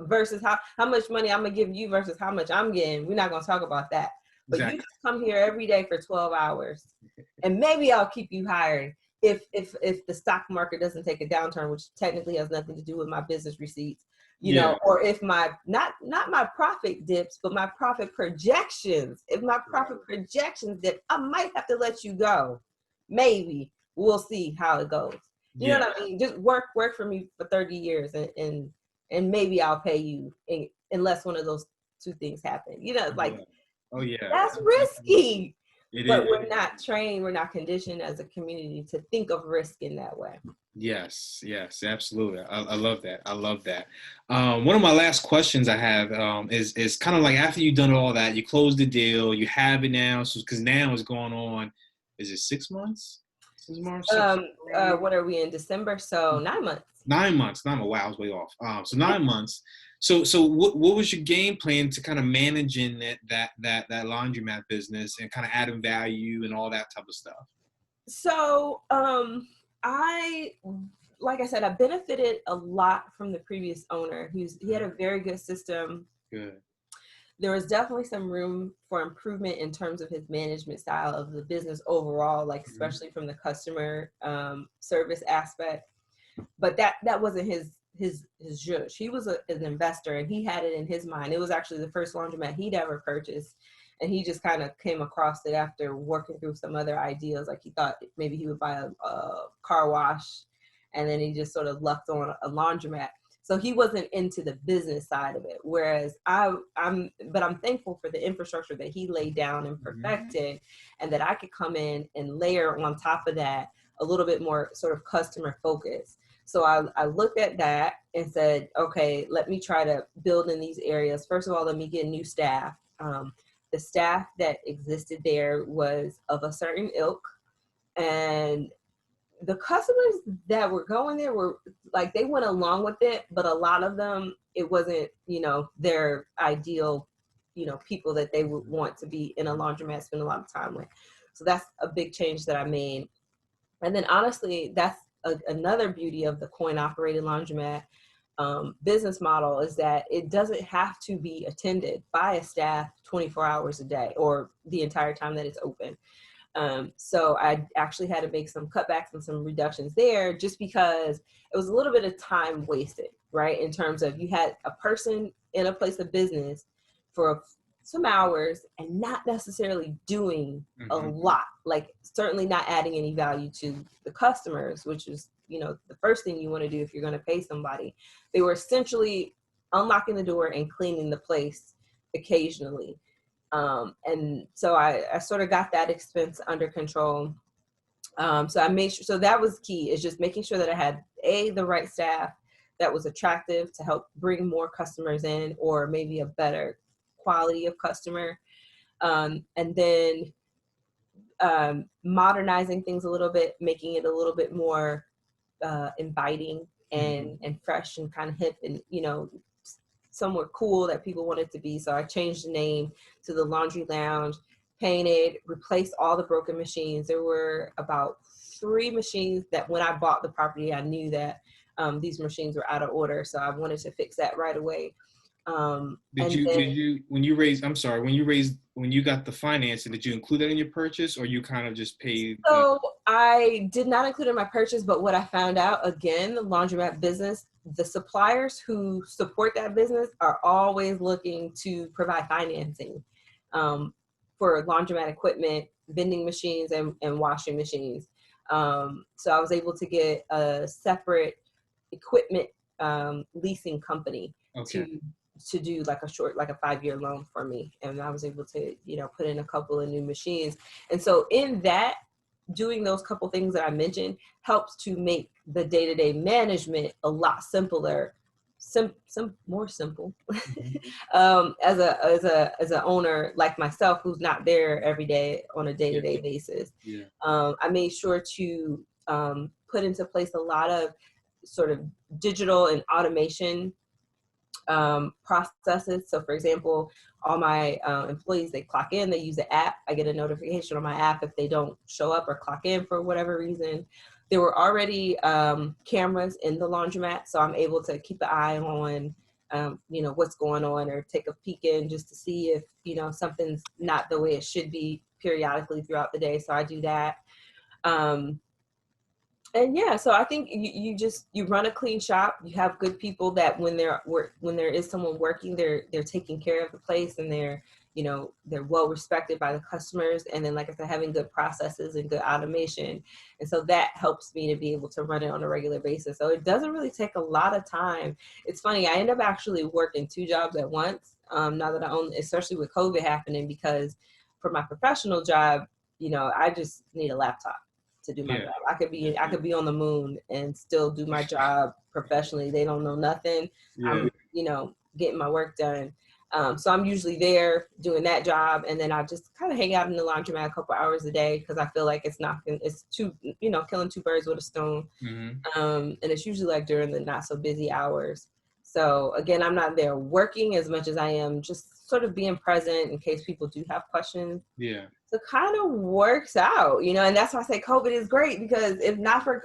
versus how much money I'm gonna give you versus how much I'm getting. We're not gonna talk about that. But you Exactly. just come here every day for 12 hours, and maybe I'll keep you hired if the stock market doesn't take a downturn, which technically has nothing to do with my business receipts, Yeah. or if my not my profit dips, but my profit projections. If my profit projections dip, I might have to let you go. Maybe we'll see how it goes. You know Yeah. what I mean? Just work for me for 30 years, and maybe I'll pay you unless one of those two things happen. Like, Yeah. Oh yeah. that's Absolutely. risky. It But is. we're not trained, we're not conditioned as a community to think of risk in that way. Yes, yes, absolutely. I love that. I love that. One of my last questions I have is kind of like, after you've done all that, you close the deal, you have it now. So because now it's going on, is it 6 months? 6 months? What are we in December? So 9 months. 9 months. 9 months. Wow, I was way off. So 9 months. So what was your game plan to kind of managing that laundromat business and kind of adding value and all that type of stuff? So I like I said, I benefited a lot from the previous owner. He had a very good system. Good. There was definitely some room for improvement in terms of his management style of the business overall, like Mhm. especially from the customer service aspect. But that wasn't his zhuzh. He was an investor, and he had it in his mind. It was actually the first laundromat he'd ever purchased, And he just kind of came across it after working through some other ideas. Like he thought maybe he would buy a car wash, and then he just sort of lucked on a laundromat. So he wasn't into the business side of it. Whereas I'm thankful for the infrastructure that he laid down and perfected, and that I could come in and layer on top of that a little bit more sort of customer focus. So I looked at that and said, okay, let me try to build in these areas. First of all, let me get new staff. The staff that existed there was of a certain ilk, and the customers that were going there were like, they went along with it, but a lot of them, it wasn't, their ideal, people that they would want to be in a laundromat, spend a lot of time with. So that's a big change that I made. And then honestly, that's another beauty of the coin operated laundromat business model, is that it doesn't have to be attended by a staff 24 hours a day or the entire time that it's open. So I actually had to make some cutbacks and some reductions there, just because it was a little bit of time wasted, right? In terms of, you had a person in a place of business for some hours and not necessarily doing a lot, like certainly not adding any value to the customers, which is, the first thing you want to do if you're going to pay somebody. They were essentially unlocking the door and cleaning the place occasionally. And so I sort of got that expense under control. So I made sure, so that was key, is just making sure that I had the right staff that was attractive to help bring more customers in, or maybe a better quality of customer. And then modernizing things a little bit, making it a little bit more inviting and fresh and kind of hip, and somewhere cool that people wanted to be. So I changed the name to the Laundry Lounge, painted, replaced all the broken machines. There were about 3 machines that when I bought the property, I knew that these machines were out of order. So I wanted to fix that right away. When you got the financing, did you include that in your purchase, or you kind of just paid? So I did not include it in my purchase, but what I found out, again, the laundromat business, the suppliers who support that business are always looking to provide financing for laundromat equipment, vending machines, and washing machines. So I was able to get a separate equipment leasing company to do like a 5-year loan for me. And I was able to, put in a couple of new machines. And so in that, doing those couple things that I mentioned helps to make the day-to-day management a lot simpler, more simple. As a owner like myself, who's not there every day on a day-to-day basis. I made sure to put into place a lot of sort of digital and automation processes. So for example, all my employees, they clock in, they use the app. I get a notification on my app if they don't show up or clock in for whatever reason. There were already cameras in the laundromat, so I'm able to keep an eye on what's going on, or take a peek in just to see if something's not the way it should be periodically throughout the day. So I do that. And yeah, so I think you run a clean shop. You have good people that when there is someone working, they're taking care of the place, and they're well respected by the customers. And then, like I said, having good processes and good automation. And so that helps me to be able to run it on a regular basis. So it doesn't really take a lot of time. It's funny, I end up actually working 2 jobs at once now that I own, especially with COVID happening, because for my professional job, I just need a laptop to do my job. I could be on the moon and still do my job professionally. They don't know nothing. I'm, getting my work done. So I'm usually there doing that job, and then I just kind of hang out in the laundromat a couple hours a day, because I feel like it's killing 2 birds with a stone. And it's usually like during the not so busy hours. So again, I'm not there working as much as I am just sort of being present in case people do have questions. So it kind of works out, and that's why I say COVID is great, because if not for,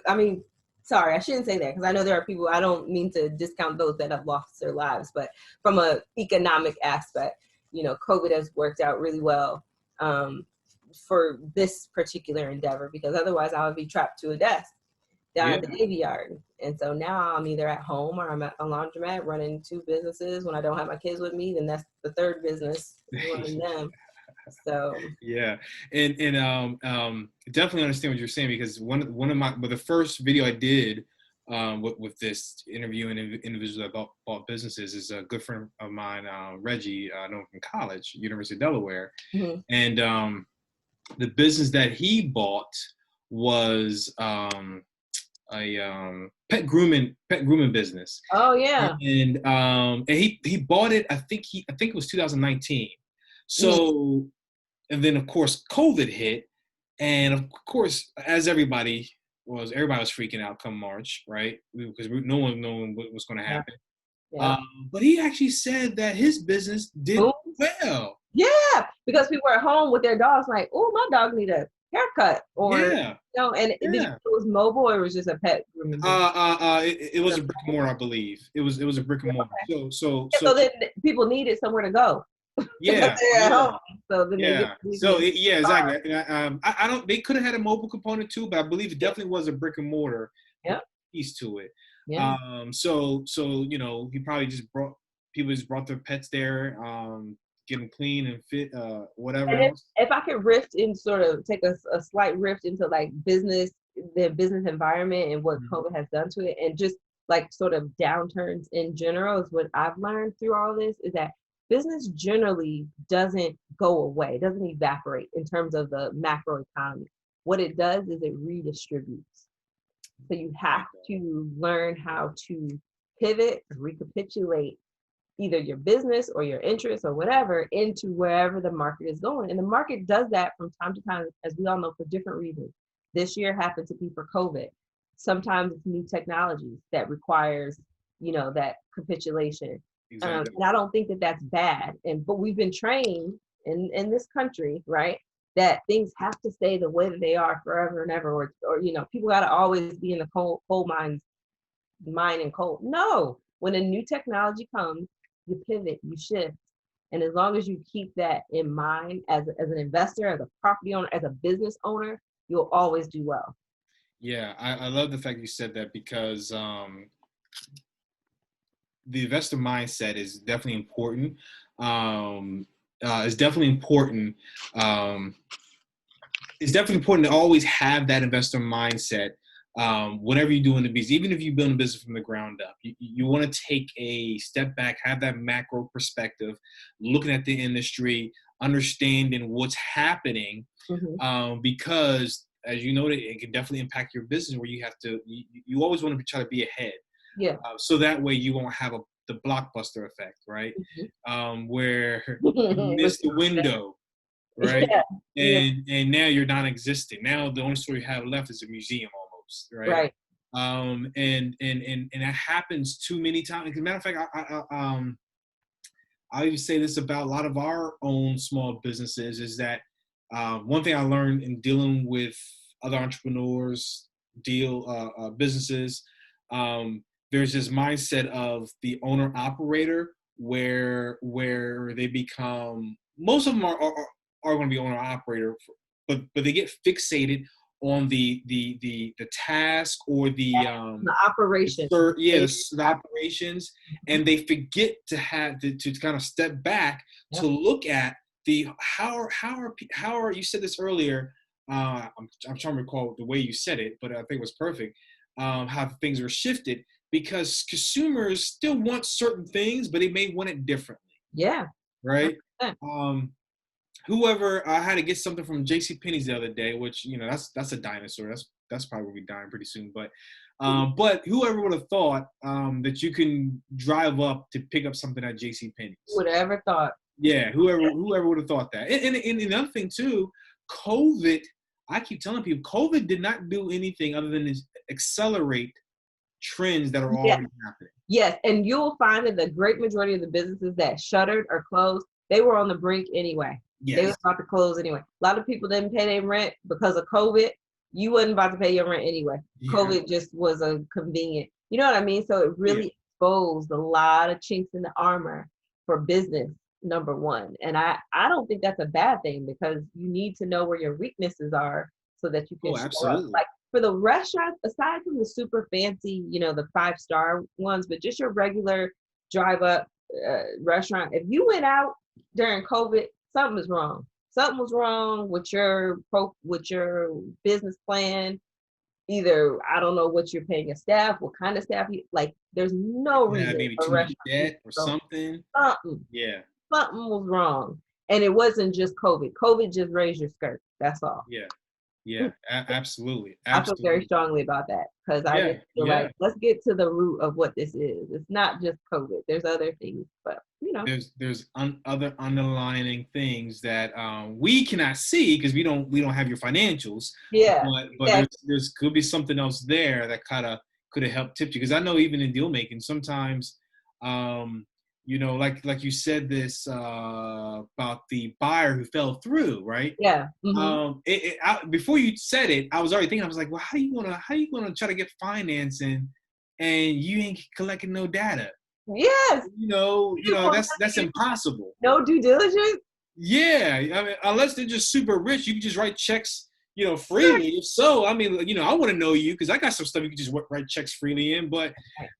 sorry, I shouldn't say that, because I know there are people, I don't mean to discount those that have lost their lives, but from an economic aspect, COVID has worked out really well for this particular endeavor, because otherwise I would be trapped to a desk down at the Navy Yard. And so now I'm either at home or I'm at a laundromat running 2 businesses. When I don't have my kids with me, then that's the 3rd business, running them. So Yeah, and definitely understand what you're saying, because one of my, but the first video I did with this interviewing individuals that bought businesses is a good friend of mine, Reggie, I know him from college, University of Delaware, mhm. and the business that he bought was a pet grooming business, Oh yeah. and he bought it. I think it was 2019. Mhm. So, and then of course COVID hit, and of course, as everybody was freaking out come March, right? Because no one knowing what was going to Yeah. happen. Yeah. But he actually said that his business did Boom. well. Yeah, because people are at home with their dogs, like, oh, my dog need a haircut, or Yeah, and did you yeah. it was mobile or it was just a pet grooming business? It was a brick and mortar, I believe. It was a brick and mortar. Yeah, so then people needed somewhere to go because Yeah, they're at yeah. home. So then they get Yeah. to use So it. yeah, exactly. I don't. They could have had a mobile component too, but I believe it Yeah, definitely was a brick and mortar yeah, piece to it. yeah. So he probably just brought people just brought their pets there, get them clean and fit, whatever And else. if I could rift in sort of take a slight rift into like the business environment and what Mhm. COVID has done to it, and just like sort of downturns in general, is what I've learned through all this is that business generally doesn't go away, doesn't evaporate in terms of the macro economy. What it does is it redistributes. So you I have like that. to learn how to pivot, recapitulate either your business or your interests or whatever into wherever the market is going. And the market does that from time to time, as we all know, for different reasons. This year happened to be for COVID. Sometimes it's new technologies that requires, that capitulation. Exactly. And I don't think that that's bad. But we've been trained in this country, right? That things have to stay the way that they are forever and ever, or people got to always be in the coal mines, mining coal. No, when a new technology comes, you pivot, you shift. And as long as you keep that in mind as an investor, as a property owner, as a business owner, you'll always do well. Yeah, I love the fact you said that, because the investor mindset is definitely important. It's definitely important. Um, it's definitely important to always have that investor mindset. Whatever you do in the business, even if you build a business from the ground up, you want to take a step back, have that macro perspective, looking at the industry, understanding what's happening, Mm-hmm. because as you know, it can definitely impact your business, where you always want to try to be ahead, Yeah. so that way you won't have the blockbuster effect, right? Where you With miss the window, right? yeah, yeah, And now you're non-existent. Now the only story you have left is a museum almost, right? right. And that happens too many times. As a matter of fact, I even say this about a lot of our own small businesses, is that one thing I learned in dealing with other entrepreneurs, businesses, there's this mindset of the owner operator, where they become, most of them are going to be owner operator, but they get fixated on the task, or The operation. the operations, and they forget to have to kind of step back to Yep. look at the how are you said this earlier. I'm trying to recall the way you said it, but I think it was perfect. How things were shifted, because consumers still want certain things, but they may want it differently, Yeah. right? 100%. Um, Whoever, I had to get something from J.C. Penney's the other day, which that's a dinosaur. That's probably gonna be dying pretty soon. But whoever would have thought that you can drive up to pick up something at J.C. Penney's? Would have ever thought. Yeah, whoever would have thought that. And another thing too, COVID. I keep telling people, COVID did not do anything other than accelerate trends that are Yeah. already happening. Yes. And you'll find that the great majority of the businesses that shuttered or closed, they were on the brink anyway. They Yes. was about to close anyway. A lot of people didn't pay their rent because of COVID. You wasn't about to pay your rent anyway. Yeah. COVID just was a convenient, you know what I mean? So it Yeah. really exposed a lot of chinks in the armor for business, number one. And I don't think that's a bad thing, because you need to know where your weaknesses are so that you can Oh, show up. absolutely. Like for the restaurants, aside from the super fancy, the 5-star ones, but just your regular drive up restaurant, if you went out during COVID, something is wrong. something was wrong with your business plan. Either I don't know what you're paying your staff, what kind of staff you like. There's no Yeah, reason maybe a too much restaurant should debt or go something. something. Yeah, Something was wrong, and it wasn't just COVID. COVID just raised your skirt. That's all. yeah, yeah. Absolutely, I feel very absolutely. strongly about that because I Yeah, just feel yeah. like let's get to the root of what this is. It's not just COVID. There's other things, but There's other underlining things that we cannot see because we don't have your financials, yeah, but exactly. there's could be something else there that kind of could have helped tip you because I know even in deal making sometimes um, like you said this about the buyer who fell through, right? Yeah. Before you said it, I was already thinking. I was like, well, how you gonna try to get financing, and you ain't collecting no data? Yes. That's impossible. No due diligence. Yeah, I mean, unless they're just super rich, you can just write checks, freely. If so, I mean, I want to know you because I got some stuff you can just write checks freely in. But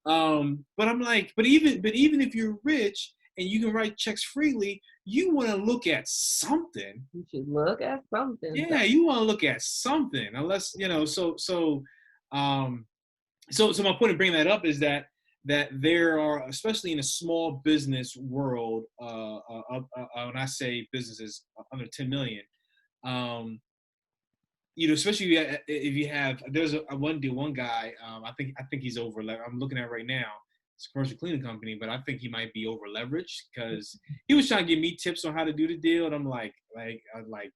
I'm like, but even if you're rich and you can write checks freely, you want to look at something. You should look at something. Yeah, you want to look at something, unless um, so my point of bringing that up is that there are, especially in a small business world, when I say businesses under 10 million, um, especially if you have, there's one guy, I think he's over. I'm looking at right now. It's a commercial cleaning company, but I think he might be over leveraged because he was trying to give me tips on how to do the deal, and I'm like,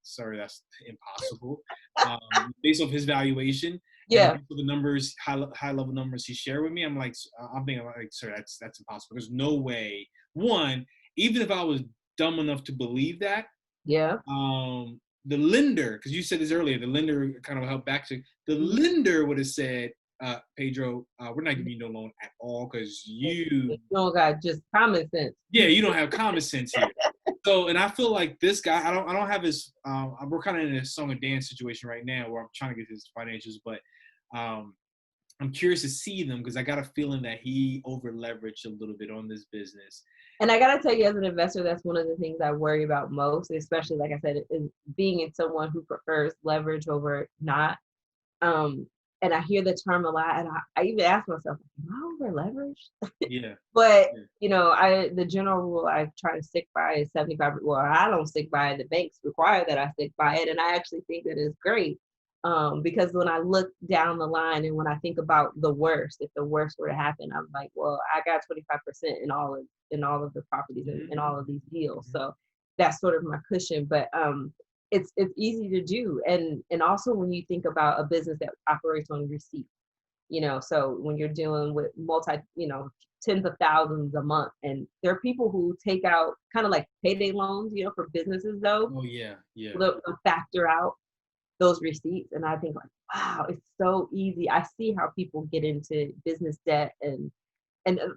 sorry, that's impossible, based off his valuation and Yeah. based on the numbers, high level numbers he shared with me. I'm being like, sir, that's impossible. There's no way. One, even if I was dumb enough to believe that, Yeah. the lender, because you said this earlier, the lender kind of helped back to the Mhm. lender would have said, Pedro, we're not giving you no loan at all because You don't got just common sense. you don't have common sense here. So, and I feel like this guy, I don't have his. We're kind of in a song and dance situation right now where I'm trying to get his financials, but um, I'm curious to see them because I got a feeling that he over leveraged a little bit on this business. And I gotta tell you, as an investor, that's one of the things I worry about most, especially like I said, is being in someone who prefers leverage over not. Um, and I hear the term a lot, and I even ask myself, am I over leveraged? Yeah, But yeah, the general rule I try to stick by is 75. Well, I don't stick by it. The banks require that I stick by it, and I actually think that is great. Because when I look down the line and when I think about the worst, if the worst were to happen, I'm like, well, I got 25% in all of the properties in mm-hmm, all of these deals. mm-hmm. So that's sort of my cushion. But it's easy to do, and also when you think about a business that operates on receipt, so when you're dealing with tens of thousands a month, and there are people who take out kind of like payday loans, for businesses though, Oh yeah, yeah, they'll factor out those receipts, and I think like, wow, it's so easy. I see how people get into business debt, and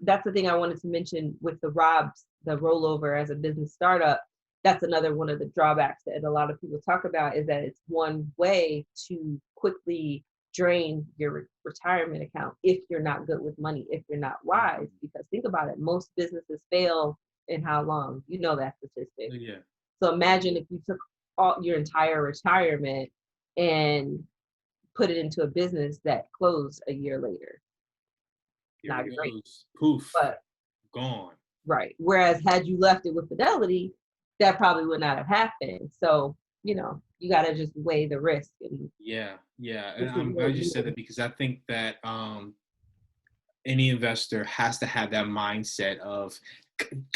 that's the thing I wanted to mention with the rollover as a business startup. That's another one of the drawbacks that a lot of people talk about, is that it's one way to quickly drain your retirement account if you're not good with money, if you're not wise. Because think about it, most businesses fail in how long? You know that statistic. yeah. So imagine if you took all your entire retirement and put it into a business that closed a year later. Here Not it great. goes. Poof, But gone. right. Whereas had you left it with Fidelity, that probably would not have happened. So, you got to just weigh the risk. And Yeah, yeah, and this is I'm what glad you said that because I think that any investor has to have that mindset of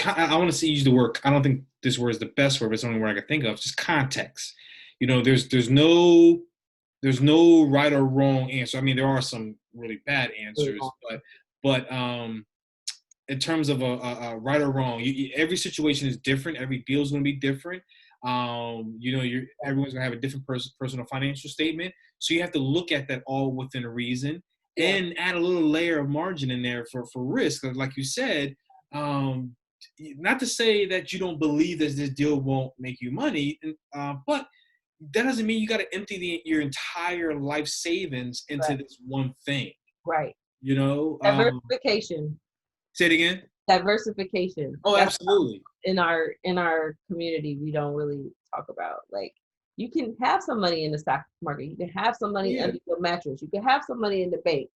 I want to use the word. I don't think this word is the best word, but it's the only word I can think of. Just context. There's no right or wrong answer. I mean, there are some really bad answers, but in terms of a right or wrong, every situation is different. Every deal is going to be different. Everyone's going to have a different personal financial statement, so you have to look at that all within a reason yeah, and add a little layer of margin in there for risk. Like you said, um, not to say that you don't believe that this deal won't make you money, but that doesn't mean you got to empty your entire life savings into right, this one thing. right. You know, Diversification, say it again. diversification. Oh, That's absolutely. in our community, we don't really talk about. Like, you can have some money in the stock market. You can have some money Yeah, under your mattress. You can have some money in the bank.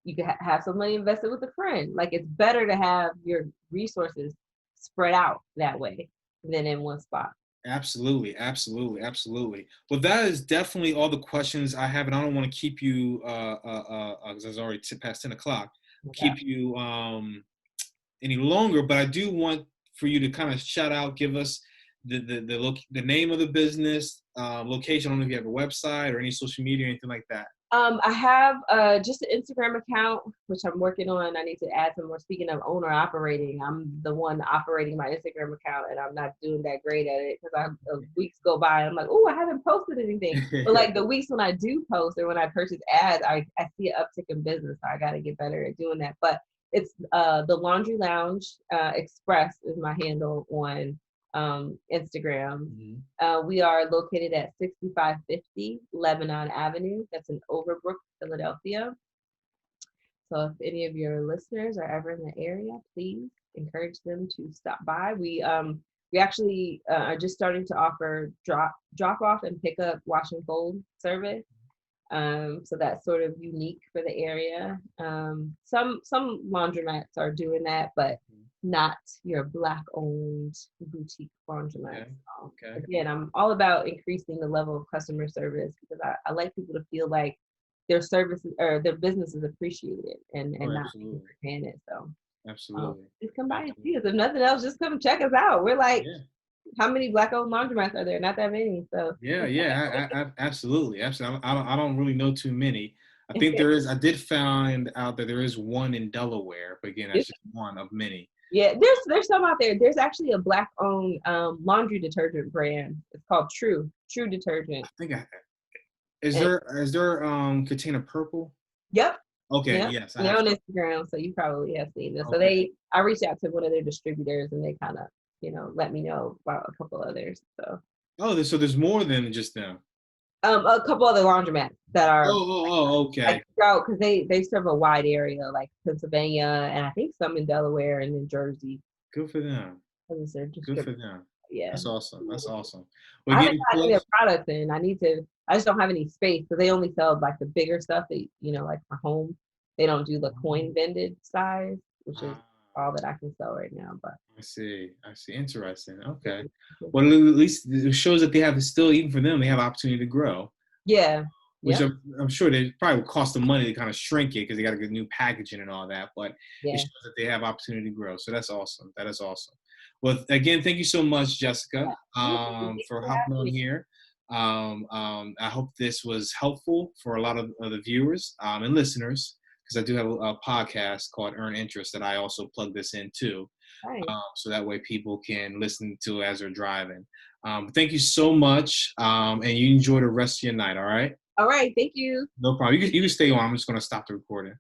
You can have some money invested with a friend. Like, it's better to have your resources spread out that way than in one spot. absolutely, absolutely, absolutely. Well, that is definitely all the questions I have, and I don't want to keep you, because it's already past 10 o'clock, Yeah. keep you any longer. But I do want for you to kind of shout out, give us the name of the business, location. I don't know if you have a website or any social media or anything like that. I have just an Instagram account, which I'm working on. I need to add some more. Speaking of owner operating, I'm the one operating my Instagram account, and I'm not doing that great at it because weeks go by, and I'm like, oh, I haven't posted anything. But like the weeks when I do post or when I purchase ads, I see an uptick in business. So I got to get better at doing that. But it's the Laundry Lounge Express is my handle on Instagram. Mhm. We are located at 6550 Lebanon Avenue. That's in Overbrook, Philadelphia. So if any of your listeners are ever in the area, please encourage them to stop by. We actually are just starting to offer drop off and pick up wash and fold service. So that's sort of unique for the area. Some laundromats are doing that, but not your black owned boutique laundromats. Okay. Okay. Again, I'm all about increasing the level of customer service because I like people to feel like their services or their business is appreciated and Oh, not taken absolutely. for granted. So Absolutely. just come by and Absolutely. see us. If nothing else, just come check us out. We're like, Yeah. how many black owned laundromats are there? Not that many. So Yeah, yeah, absolutely, absolutely. I don't really know too many. I think there is. I did find out that there is one in Delaware, but again, that's just one of many. yeah, there's some out there. There's actually a black owned laundry detergent brand. It's called True Detergent. I think I And is there Container Purple? yep, Okay, yep. yes, I And they're have. on Instagram, so you probably have seen this. So Okay. I reached out to one of their distributors, and they kind of, let me know about a couple others. So, Oh, so there's more than just them. a couple other laundromats that are like Okay. throughout because they serve a wide area, like Pennsylvania, and I think some in Delaware and in Jersey. Good for them. As their Good distributor. for them. Yeah. That's awesome. That's awesome. We're I haven't getting gotten their close. products in. I just don't have any space. So they only sell like the bigger stuff that, like for home. They don't do the coin vended size, which is Ah, all that I can sell right now. But I see. I see. Interesting. Okay. Well, at least it shows that they have still, even for them, they have opportunity to grow, yeah. which Yep. I'm sure they probably will cost them money to kind of shrink it because they got to get new packaging and all that. But it Yeah. shows that they have opportunity to grow. So that's awesome. That is awesome. Well, again, thank you so much, Jessica, Absolutely. Thanks for for hopping having on me. here. I hope this was helpful for a lot of the viewers and listeners because I do have a podcast called Earn Interest that I also plug this in too. Bye. So that way people can listen to it as they're driving. Thank you so much, and you enjoy the rest of your night. All right, All right. Thank you. no problem. You can stay on. I'm just gonna stop the recording.